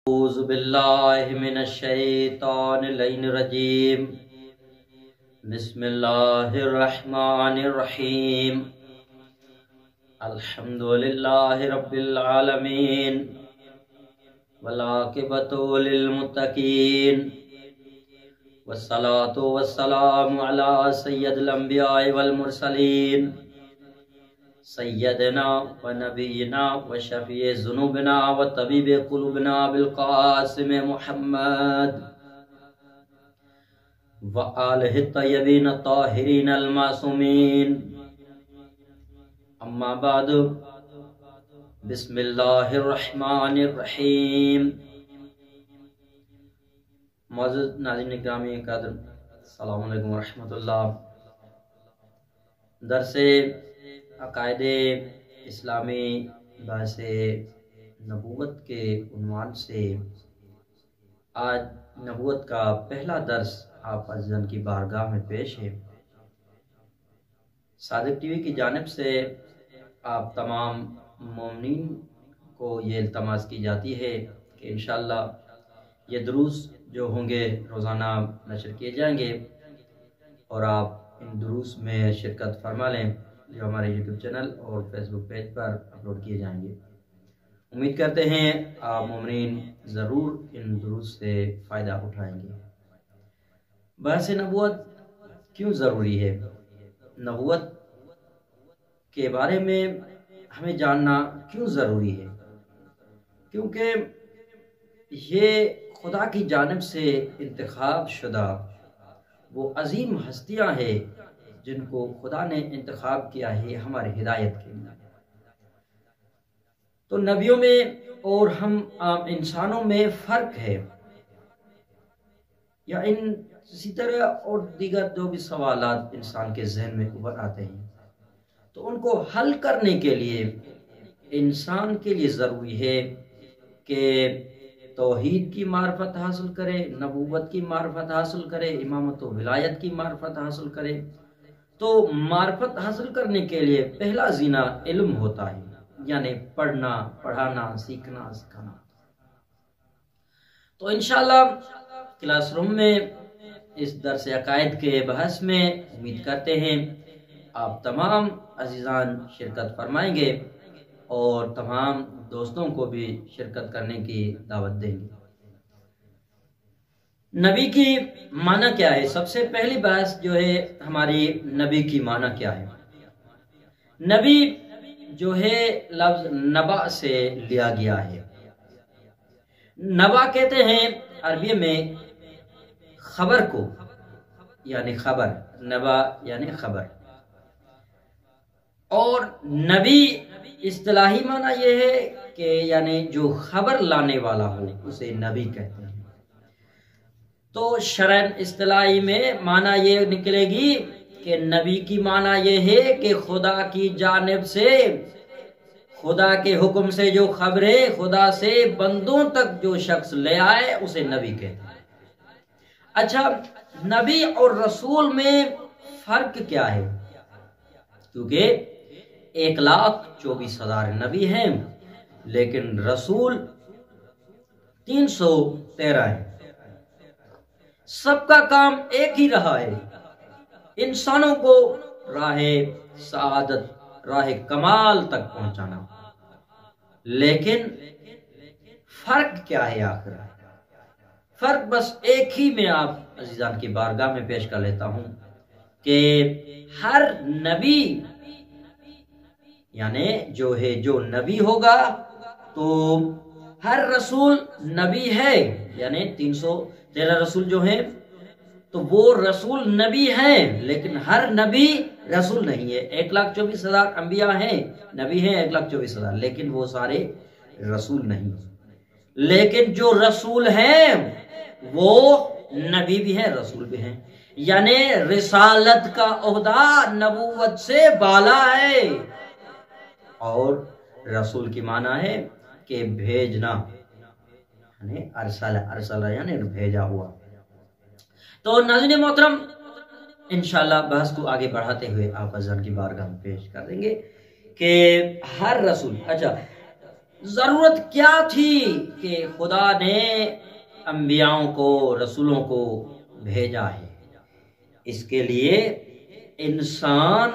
اعوذ باللہ من الشیطان الرجیم بسم اللہ الرحمن الرحیم الحمدللہ رب العالمین والعاقبۃ للمتقین والصلاة والسلام علی سید الانبیاء والمرسلین سیدنا و نبینا و شفیع ذنوبنا و طبیب قلوبنا بالقاسم محمد و آلہ الطیبین الطاہرین المعصومین اما بعد بسم اللہ الرحمن الرحیم معزز ناظرین گرامی قدر السلام علیکم ورحمۃ اللہ۔ درس عقائد اسلامی بحث نبوت کے عنوان سے آج نبوت کا پہلا درس آپ عزیزان کی بارگاہ میں پیش ہے۔ صادق ٹی وی کی جانب سے آپ تمام مومنین کو یہ التماس کی جاتی ہے کہ انشاءاللہ یہ دروس جو ہوں گے روزانہ نشر کیے جائیں گے اور آپ ان دروس میں شرکت فرما لیں جو ہمارے یوٹیوب چینل اور فیس بک پیج پر اپلوڈ کیے جائیں گے۔ امید کرتے ہیں آپ مومنین ضرور ان دروس سے فائدہ اٹھائیں گے۔ بحث نبوت کیوں ضروری ہے؟ نبوت کے بارے میں ہمیں جاننا کیوں ضروری ہے؟ کیونکہ یہ خدا کی جانب سے انتخاب شدہ وہ عظیم ہستیاں ہیں جن کو خدا نے انتخاب کیا ہے ہماری ہدایت کے لیے۔ تو نبیوں میں اور ہم عام انسانوں میں فرق ہے، یا اسی طرح اور دیگر جو بھی سوالات انسان کے ذہن میں ابھر آتے ہیں تو ان کو حل کرنے کے لیے انسان کے لیے ضروری ہے کہ توحید کی معرفت حاصل کرے، نبوت کی معرفت حاصل کرے، امامت و ولایت کی معرفت حاصل کرے۔ تو معرفت حاصل کرنے کے لیے پہلا زینہ علم ہوتا ہے، یعنی پڑھنا، پڑھانا، سیکھنا، سکھانا۔ تو انشاءاللہ کلاس روم میں اس درس عقائد کے بحث میں امید کرتے ہیں آپ تمام عزیزان شرکت فرمائیں گے اور تمام دوستوں کو بھی شرکت کرنے کی دعوت دیں گے۔ نبی کی معنی کیا ہے؟ سب سے پہلی بحث جو ہے ہماری نبی کی معنی کیا ہے؟ نبی جو ہے لفظ نبا سے لیا گیا ہے۔ نبا کہتے ہیں عربی میں خبر کو، یعنی خبر، نبا یعنی خبر۔ اور نبی اصطلاحی معنی یہ ہے کہ یعنی جو خبر لانے والا ہو اسے نبی کہتے ہیں۔ تو شرعاً اصطلاحی میں معنی یہ نکلے گی کہ نبی کی معنی یہ ہے کہ خدا کی جانب سے، خدا کے حکم سے جو خبریں خدا سے بندوں تک جو شخص لے آئے اسے نبی کہتے ہیں۔ اچھا، نبی اور رسول میں فرق کیا ہے؟ کیونکہ 1,24,000 نبی ہیں لیکن رسول 313 ہیں۔ سب کا کام ایک ہی رہا ہے، انسانوں کو راہ سعادت، راہ کمال تک پہنچانا۔ لیکن فرق کیا ہے آخر؟ فرق بس ایک ہی میں آپ عزیزان کی بارگاہ میں پیش کر لیتا ہوں کہ ہر نبی یعنی جو ہے جو نبی ہوگا تو ہر رسول نبی ہے، یعنی 313 رسول جو ہیں تو وہ رسول نبی ہیں، لیکن ہر نبی رسول نہیں ہے۔ 1,24,000 انبیاء ہیں، نبی ہیں 1,24,000، لیکن وہ سارے رسول نہیں۔ لیکن جو رسول ہیں وہ نبی بھی ہیں، رسول بھی ہیں، یعنی رسالت کا عہدہ نبوت سے بالا ہے۔ اور رسول کی معنی ہے کہ بھیجنا، یعنی ارسل یعنی بھیجا ہوا۔ تو ناظرین محترم، انشاءاللہ بحث کو آگے بڑھاتے ہوئے آپ اذان کی بارگاہ میں پیش کر دیں گے کہ ہر رسول، اچھا ضرورت کیا تھی کہ خدا نے انبیاؤں کو رسولوں کو بھیجا ہے؟ اس کے لیے انسان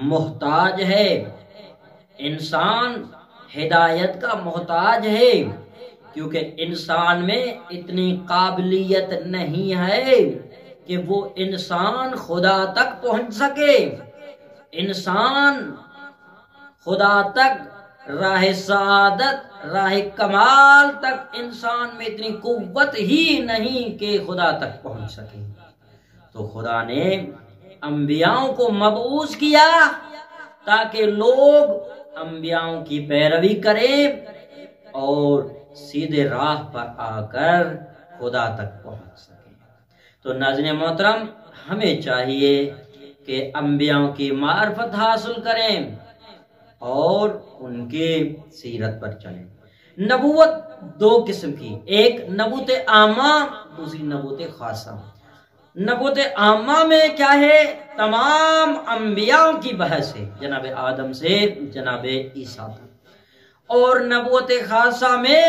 محتاج ہے، انسان ہدایت کا محتاج ہے، کیونکہ انسان میں اتنی قابلیت نہیں ہے کہ وہ انسان خدا تک پہنچ سکے۔ انسان خدا تک، راہ سعادت، راہ کمال تک انسان میں اتنی قوت ہی نہیں کہ خدا تک پہنچ سکے۔ تو خدا نے انبیاؤں کو مبعوث کیا تاکہ لوگ انبیاؤں کی پیروی کریں اور سیدھے راہ پر آ کر خدا تک پہنچ سکیں۔ تو ناظرین محترم، ہمیں چاہیے کہ انبیاؤں کی معرفت حاصل کریں اور ان کی سیرت پر چلیں۔ نبوت دو قسم کی، ایک نبوت عامہ، دوسری نبوت خاصہ۔ نبوت عامہ میں کیا ہے؟ تمام انبیاء کی بحث ہے، جناب آدم سے جناب عیسیٰ تک۔ اور نبوت خاصہ میں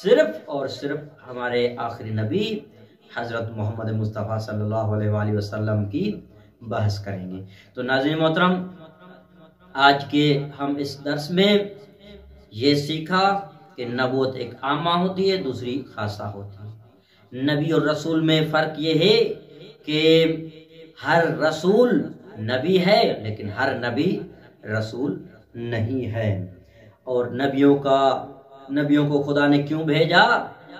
صرف اور صرف ہمارے آخری نبی حضرت محمد مصطفیٰ صلی اللہ علیہ وآلہ وسلم کی بحث کریں گے۔ تو ناظرین محترم، آج کے ہم اس درس میں یہ سیکھا کہ نبوت ایک عامہ ہوتی ہے، دوسری خاصہ ہوتی ہے۔ نبی اور رسول میں فرق یہ ہے کہ ہر رسول نبی ہے لیکن ہر نبی رسول نہیں ہے۔ اور نبیوں کو خدا نے کیوں بھیجا؟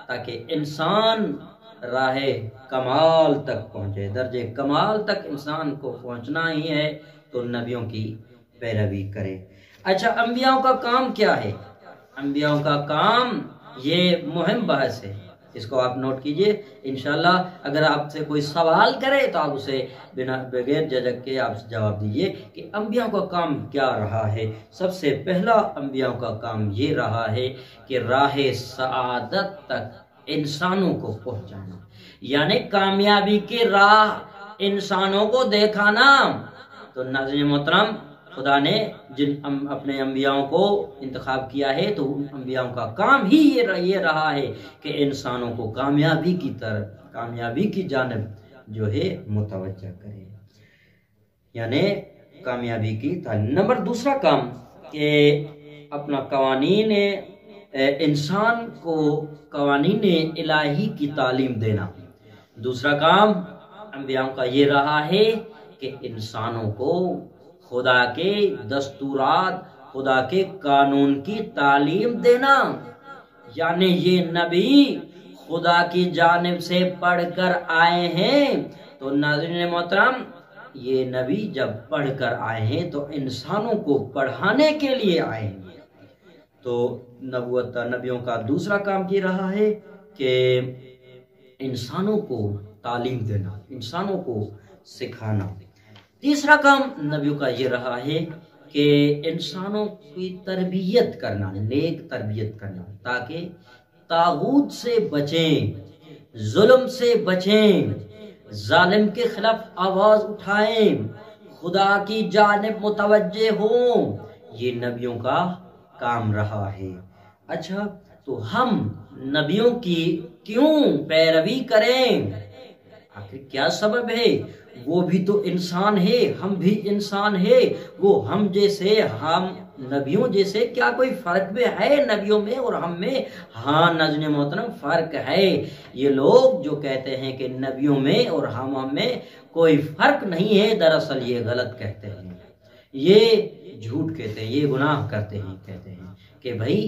تاکہ انسان راہ کمال تک پہنچے، درجے کمال تک انسان کو پہنچنا ہی ہے، تو نبیوں کی پیروی کرے۔ اچھا، انبیاؤں کا کام کیا ہے؟ انبیاؤں کا کام، یہ مہم بحث ہے، اس کو آپ نوٹ کیجئے۔ انشاءاللہ اگر آپ سے کوئی سوال کرے تو آپ اسے بغیر جھجک کے آپ جواب دیجئے کہ انبیاء کا کام کیا رہا ہے۔ سب سے پہلا انبیاء کا کام یہ رہا ہے کہ راہ سعادت تک انسانوں کو پہنچانا، یعنی کامیابی کی راہ انسانوں کو دکھانا۔ تو ناظرین محترم، خدا نے جن اپنے انبیاءوں کو انتخاب کیا ہے تو ان انبیاءوں کا کام ہی یہ رہا ہے کہ انسانوں کو کامیابی کی جانب جو ہے متوجہ کرے، یعنی کامیابی کی تعلیم۔ نمبر دوسرا کام کہ اپنا قوانین انسان کو قوانین الہی کی تعلیم دینا۔ دوسرا کام انبیاءوں کا یہ رہا ہے کہ انسانوں کو خدا کے دستورات، خدا کے قانون کی تعلیم دینا، یعنی یہ نبی خدا کی جانب سے پڑھ کر آئے ہیں۔ تو ناظرین محترم، یہ نبی جب پڑھ کر آئے ہیں تو انسانوں کو پڑھانے کے لیے آئے ہیں۔ تو نبیوں کا دوسرا کام یہ رہا ہے کہ انسانوں کو تعلیم دینا، انسانوں کو سکھانا۔ تیسرا کام نبیوں کا یہ رہا ہے کہ انسانوں کی تربیت کرنا، نیک تربیت کرنا، تاکہ طاغوت سے بچیں، ظلم سے بچیں، ظالم کے خلاف آواز اٹھائیں، خدا کی جانب متوجہ ہوں۔ یہ نبیوں کا کام رہا ہے۔ اچھا، تو ہم نبیوں کی کیوں پیروی کریں؟ آخر کیا سبب ہے؟ وہ بھی تو انسان ہے، ہم بھی انسان ہے، وہ ہم جیسے، ہم نبیوں جیسے، کیا کوئی فرق بھی ہے نبیوں میں اور ہم میں؟ ہاں ناظرین محترم، فرق ہے۔ یہ لوگ جو کہتے ہیں کہ نبیوں میں اور ہم میں کوئی فرق نہیں ہے، دراصل یہ غلط کہتے ہیں، یہ جھوٹ کہتے ہیں، یہ گناہ کرتے ہیں، کہتے ہیں کہ بھائی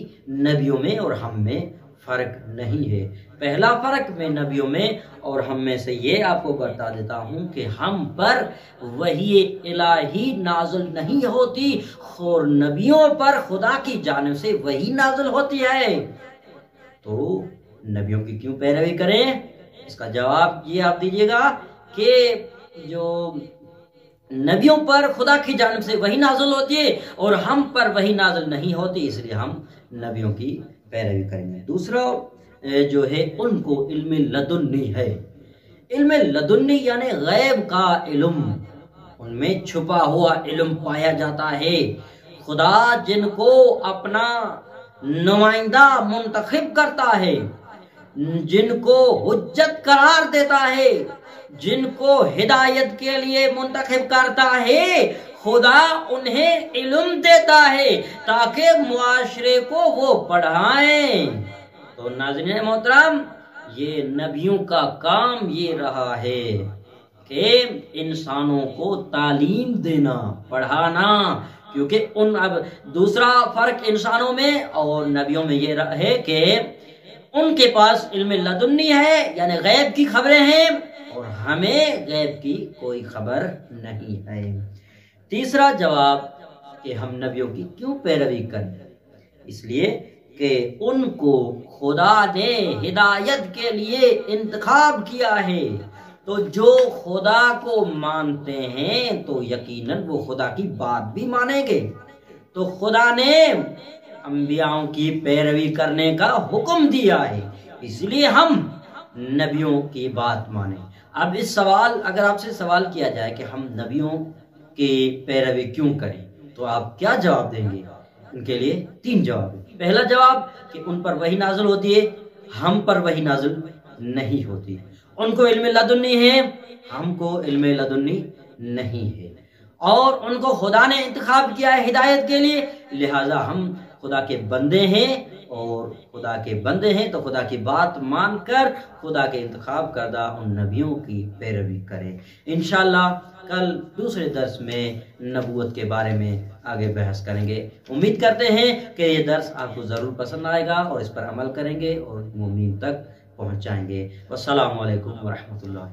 نبیوں میں اور ہم میں فرق نہیں ہے۔ پہلا فرق میں نبیوں میں اور ہم میں سے یہ آپ کو بتا دیتا ہوں کہ ہم پر وحی الہی نازل نہیں ہوتی، اور نبیوں پر خدا کی جانب سے وحی نازل ہوتی ہے۔ تو نبیوں کی کیوں پیروی کریں؟ اس کا جواب یہ آپ دیجئے گا کہ جو نبیوں پر خدا کی جانب سے وحی نازل ہوتی ہے اور ہم پر وحی نازل نہیں ہوتی، اس لیے ہم نبیوں کی پیروی کریں گے۔ دوسرا جو ہے ان کو علم لدنی ہے۔ علم لدنی یعنی غیب کا علم، ان میں چھپا ہوا علم پایا جاتا ہے۔ خدا جن کو اپنا نمائندہ منتخب کرتا ہے، جن کو حجت قرار دیتا ہے، جن کو ہدایت کے لیے منتخب کرتا ہے، خدا انہیں علم دیتا ہے تاکہ معاشرے کو وہ پڑھائیں۔ تو ناظرین محترم، یہ نبیوں کا کام یہ رہا ہے کہ انسانوں کو تعلیم دینا، پڑھانا، کیونکہ اب دوسرا فرق انسانوں میں اور نبیوں میں یہ ہے کہ ان کے پاس علم لدنی ہے، یعنی غیب کی خبریں ہیں، اور ہمیں غیب کی کوئی خبر نہیں ہے۔ تیسرا جواب کہ ہم نبیوں کی کیوں پیروی کریں؟ اس لیے کہ ان کو خدا نے ہدایت کے لیے انتخاب کیا ہے، تو جو خدا کو مانتے ہیں تو یقیناً وہ خدا کی بات بھی مانیں گے۔ تو خدا نے انبیاءوں کی پیروی کرنے کا حکم دیا ہے، اس لیے ہم نبیوں کی بات مانیں۔ اب اس سوال، اگر آپ سے سوال کیا جائے کہ ہم نبیوں کی پیروی کیوں کریں، تو آپ کیا جواب دیں گے؟ ان کے لیے 3 جواب ہیں۔ پہلا جواب کہ ان پر وحی نازل ہوتی ہے، ہم پر وحی نازل نہیں ہوتی۔ ان کو علم لدنی ہے، ہم کو علم لدنی نہیں ہے، اور ان کو خدا نے انتخاب کیا ہے ہدایت کے لیے، لہٰذا ہم خدا کے بندے ہیں، اور خدا کے بندے ہیں تو خدا کی بات مان کر خدا کے انتخاب کردہ ان نبیوں کی پیروی کریں۔ انشاءاللہ کل دوسرے درس میں نبوت کے بارے میں آگے بحث کریں گے۔ امید کرتے ہیں کہ یہ درس آپ کو ضرور پسند آئے گا اور اس پر عمل کریں گے اور مومنین تک پہنچائیں گے۔ والسلام علیکم ورحمۃ اللہ۔